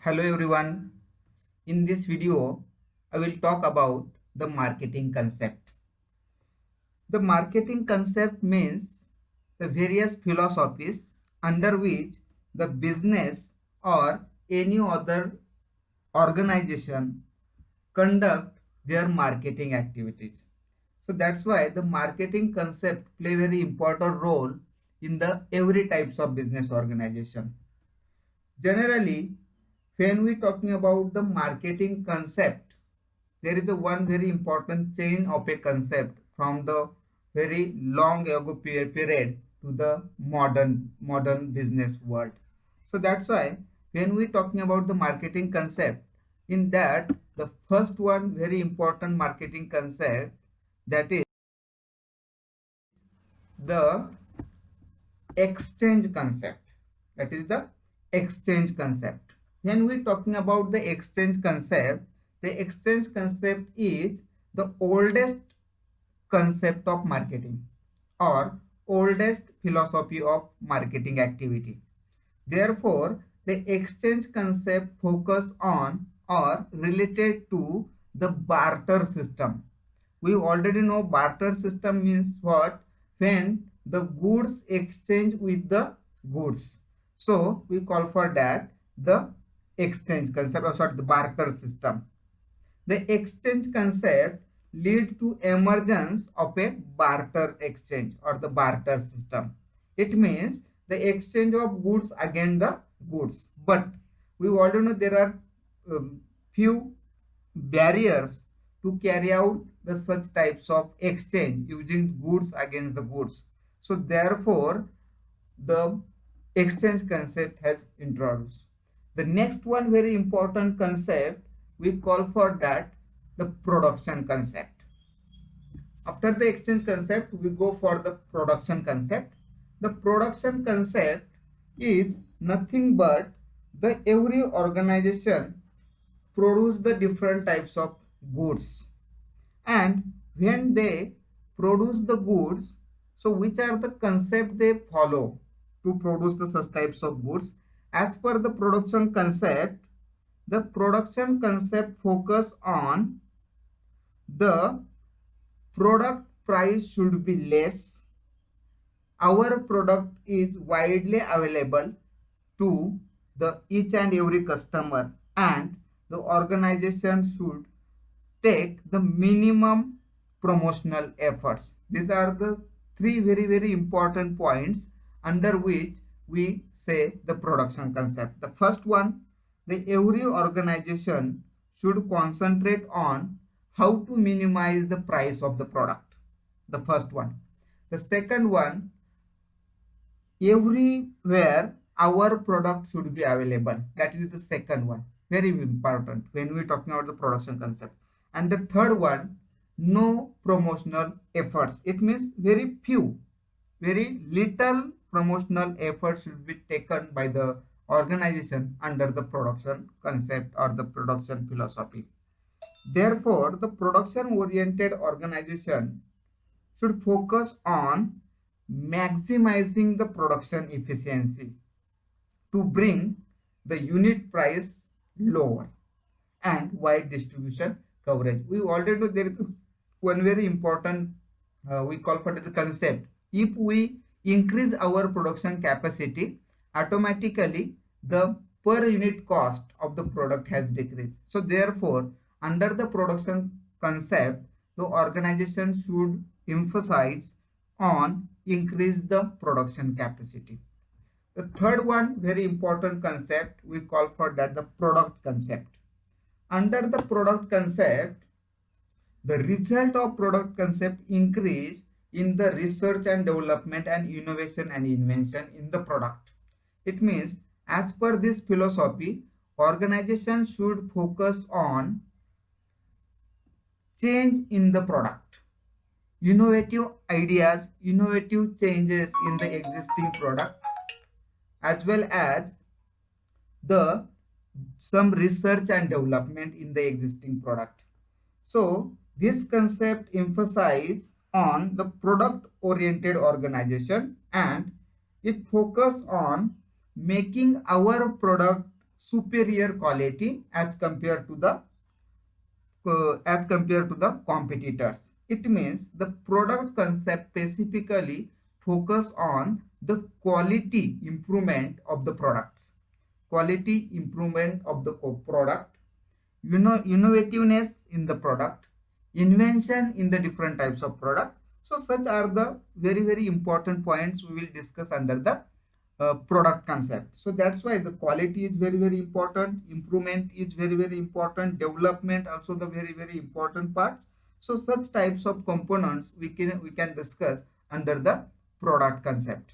Hello everyone. In this video, I will talk about the marketing concept. The marketing concept means the various philosophies under which the business or any other organization conduct their marketing activities. So that's why the marketing concept play very important role in the every types of business organization. Generally, when we talking about the marketing concept, there is a one very important chain of a concept from the very long ago period to the modern business world. So that's why when we talking about the marketing concept, in that the first one very important marketing concept, that is the exchange concept. That is the exchange concept. When we talking about the exchange concept is the oldest concept of marketing or oldest philosophy of marketing activity. Therefore, the exchange concept focus on or related to the barter system. We already know barter system means what? When the goods exchange with the goods. So we call for that the exchange concept, or sorry, the barter system. The exchange concept lead to emergence of a barter exchange or the barter system. It means the exchange of goods against the goods. But we already know there are few barriers to carry out the such types of exchange using goods against the goods. So therefore, the exchange concept has introduced. The next one very important concept, we call for that the production concept. After the exchange concept, we go for the production concept. The production concept is nothing but the every organization produce the different types of goods, and when they produce the goods, so which are the concept they follow to produce the such types of goods. As per the production concept, the production concept focus on the product price should be less, our product is widely available to the each and every customer, and the organization should take the minimum promotional efforts. These are the three very important points under which we say the production concept. The first one, the every organization should concentrate on how to minimize the price of the product. The first one. The second one, everywhere our product should be available. That is the second one, very important when we talking about the production concept. And the third one, no promotional efforts. It means very little promotional efforts should be taken by the organization under the production concept or the production philosophy. Therefore, the production oriented organization should focus on maximizing the production efficiency to bring the unit price lower and wide distribution coverage. We already know there is one very important, we call for the concept. If we increase our production capacity, automatically the per unit cost of the product has decreased. So therefore, under the production concept, the organization should emphasize on increase the production capacity. The third one, very important concept, we call for that the product concept. Under the product concept, the result of product concept increase in the research and development and innovation and invention in the product. It means as per this philosophy, organization should focus on change in the product, innovative ideas, innovative changes in the existing product, as well as the some research and development in the existing product. So this concept emphasizes on the product oriented organization, and it focus on making our product superior quality as compared to the competitors. It means the product concept specifically focus on the quality improvement of the products, quality improvement of the product, innovativeness in the product, invention in the different types of product. So such are the very important points we will discuss under the product concept. So that's why the quality is very important, improvement is very important, development also the very important parts. So such types of components we can discuss under the product concept.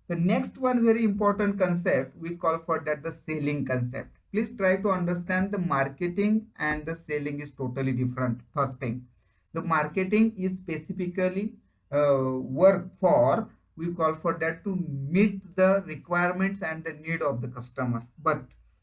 The next one very important concept we call for that the selling concept. Please try to understand the marketing and the selling is totally different. First thing, the marketing is specifically work for, we call for that to meet the requirements and the need of the customer. But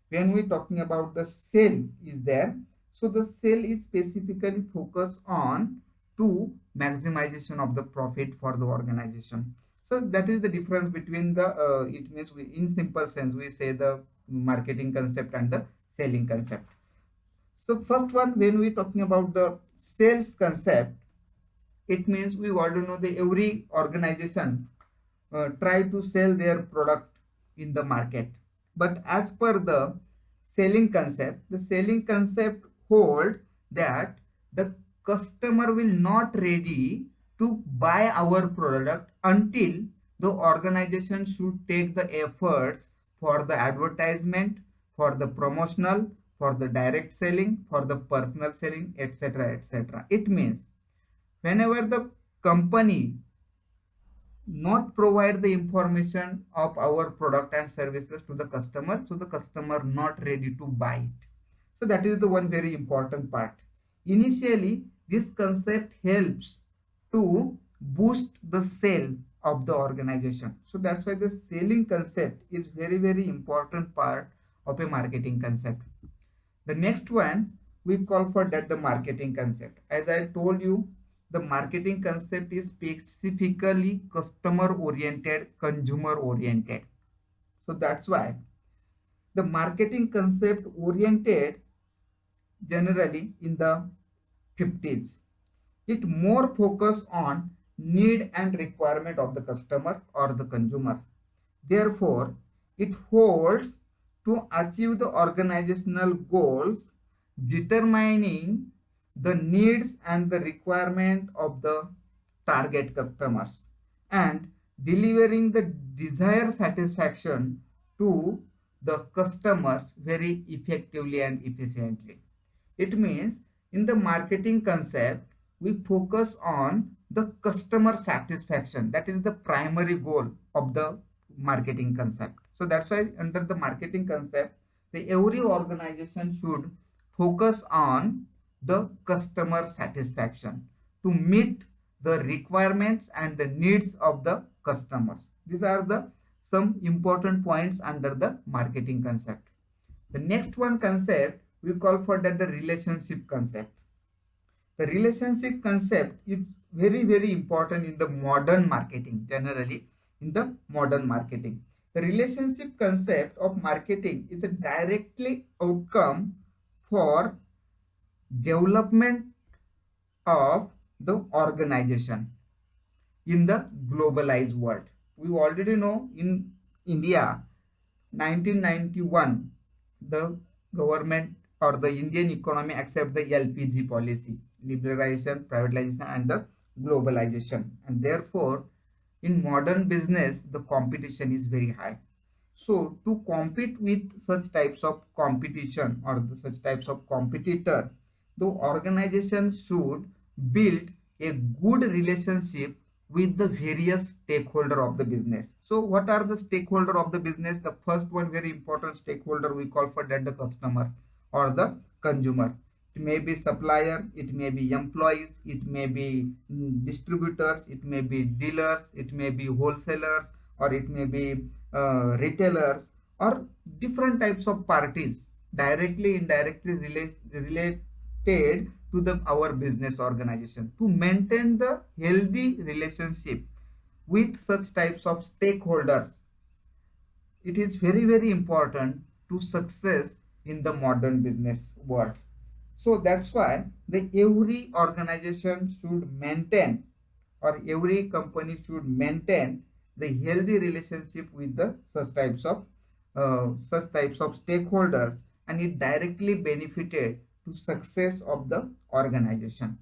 when we talking about the sale is there, so the sale is specifically focused on to maximization of the profit for the organization. So that is the difference between the it means we, in simple sense we say the marketing concept and the selling concept. So first one, when we talking about the sales concept, it means we want to know the every organization try to sell their product in the market. But as per the selling concept, the selling concept hold that the customer will not ready to buy our product until the organization should take the efforts for the advertisement, for the promotional, for the direct selling, for the personal selling, etc., etc. It means whenever the company not provide the information of our product and services to the customer, so the customer not ready to buy it. So that is the one very important part. Initially this concept helps to boost the sale of the organization. So that's why the selling concept is very important part of a marketing concept. The next one we call for that the marketing concept. As I told you, the marketing concept is specifically customer oriented, consumer oriented. So that's why the marketing concept oriented generally in the 50s. It more focus on need and requirement of the customer or the consumer. Therefore, it holds to achieve the organizational goals, determining the needs and the requirement of the target customers and delivering the desired satisfaction to the customers very effectively and efficiently. It means in the marketing concept, we focus on the customer satisfaction. That is the primary goal of the marketing concept. So that's why under the marketing concept, every organization should focus on the customer satisfaction to meet the requirements and the needs of the customers. These are the some important points under the marketing concept. The next one concept we call for that the relationship concept. The relationship concept is very important in the modern marketing, generally in the modern marketing. The relationship concept of marketing is a directly outcome for development of the organization in the globalized world. We already know in India 1991 the government or the Indian economy accept the LPG policy, liberalization, privatization and the globalization, and therefore in modern business the competition is very high. So to compete with such types of competition or such types of competitor, the organization should build a good relationship with the various stakeholder of the business. So what are the stakeholder of the business? The first one very important stakeholder we call for that the customer or the consumer. It may be supplier, it may be employees, it may be distributors, it may be dealers, it may be wholesalers, or it may be retailers, or different types of parties directly indirectly related to the our business organization. To maintain the healthy relationship with such types of stakeholders, it is very important to success in the modern business world. So that's why the every organization should maintain, or every company should maintain the healthy relationship with the such types of stakeholders, and it directly benefited to success of the organization.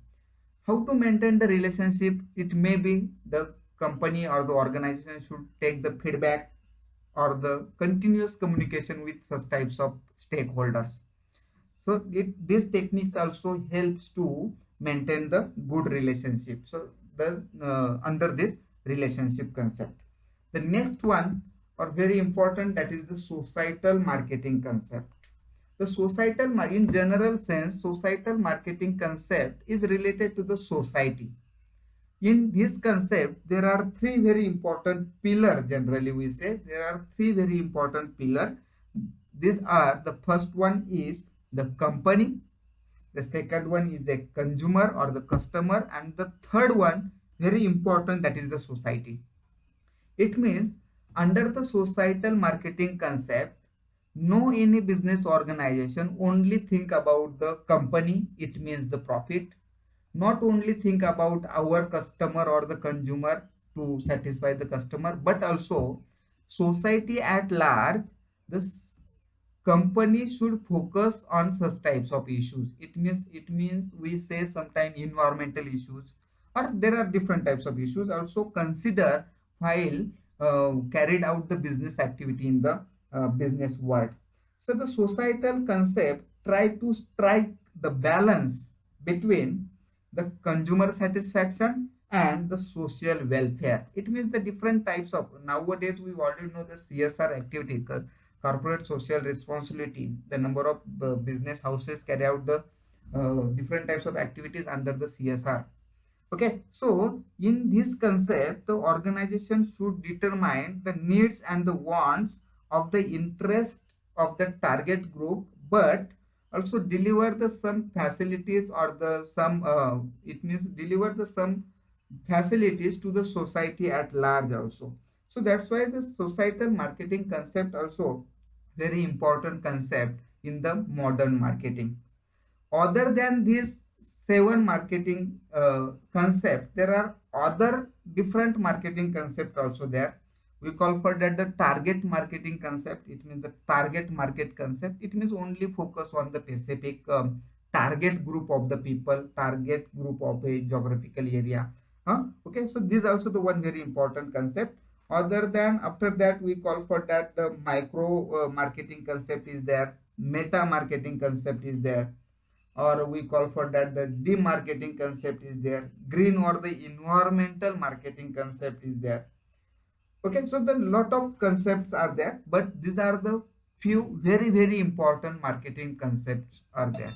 How to maintain the relationship? It may be the company or the organization should take the feedback or the continuous communication with such types of stakeholders. So these techniques also helps to maintain the good relationship. So the under this relationship concept, the next one are very important, that is the societal marketing concept. The societal, in general sense, societal marketing concept is related to the society. In this concept, there are three very important pillars. Generally, we say there are three very important pillars. These are, the first one is the company, the second one is the consumer or the customer, and the third one, very important, that is the society. It means under the societal marketing concept, no any business organization only think about the company, it means the profit, not only think about our customer or the consumer to satisfy the customer, but also society at large. This company should focus on such types of issues. It means we say sometimes environmental issues, or there are different types of issues also consider while carried out the business activity in the business world. So the societal concept try to strike the balance between the consumer satisfaction and the social welfare. It means the different types of, nowadays we already know the CSR activity, corporate social responsibility. The number of business houses carry out the different types of activities under the CSR. Okay, so in this concept, the organization should determine the needs and the wants of the interest of the target group, but also deliver the some facilities or the some it means deliver the some facilities to the society at large also. So that's why the societal marketing concept also very important concept in the modern marketing. Other than these seven marketing concept, there are other different marketing concept also there. We call for that the target marketing concept. It means the target market concept. It means only focus on the specific target group of the people, target group of a geographical area. Okay, so this is also the one very important concept. Other than, after that, we call for that the micro marketing concept is there, meta marketing concept is there, or we call for that the demarketing concept is there, green or the environmental marketing concept is there. Okay, so the lot of concepts are there, but these are the few very important marketing concepts are there.